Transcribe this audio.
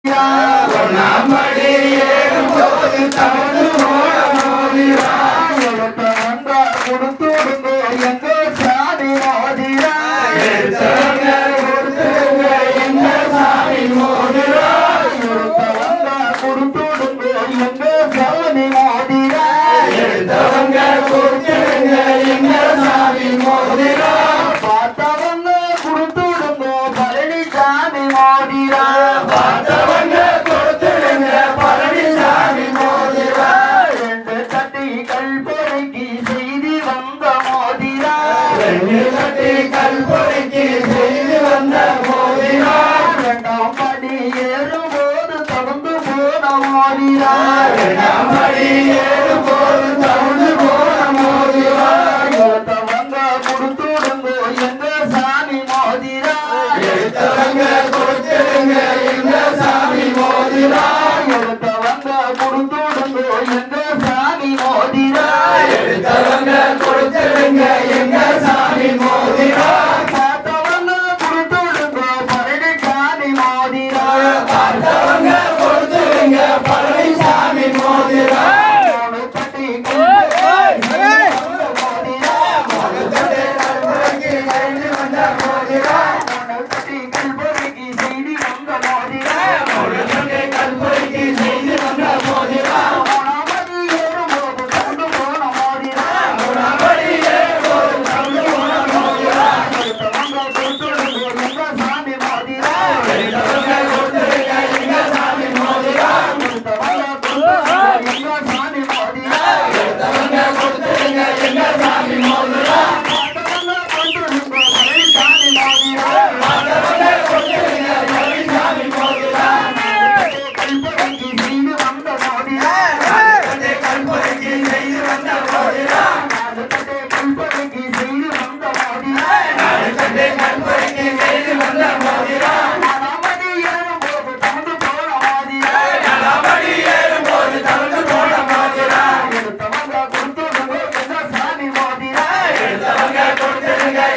பொன்னாம்படி ஏறும்போது தவறு ஓட மோதிரா எடுத்த வந்த கொடுத்துடுங்க எங்க சாமி மோதிரா எடுத்தவங்க கொடுத்துடுங்க எங்க சாமி மோதிரா எடுத்த வந்த கொடுத்துடுங்க எங்க சாமி மோதிரா எடுத்தவங்க கொடுத்துடுங்க எங்க சாமி மோதிரா பார்த்தவங்க கொடுத்துடுங்க பழனிசாமி மோதிரா பார்த்தவங்க கொடுத்துடுங்க பழனிசாமி மோதிரா ரெண்டு தட்டி கல்பொறைக்கு செய்தி வந்த மோதிரா ரெண்டு தட்டி கல்பொறைக்கு செய்தி வந்த மோதிரா இரண்டாம் படி ஏறும்போது தொடர்ந்து போன மோதிரா இரண்டாம் படி ஏறும்போது தொடர்ந்து போன மோதிரா எடுத்தவங்க கொடுத்துடுங்க எங்க சாமி மோதிரா எடுத்தவங்க கொடுத்துடுங்க எங்க சாமி மோதிரா எடுத்தவங்க கொடுத்துடுங்க எங்க சாமி மோதிரா எடுத்தவங்க கொடுத்துடுங்க எங்க சாமி மோதிரா பார்த்தவங்க கொடுத்துடுங்க பழனிசாமி மோதிரா பார்த்தவங்க கொடுத்துடுங்க பழனிசாமி மோதிரா மூணு தட்டி கொடுத்துடுங்க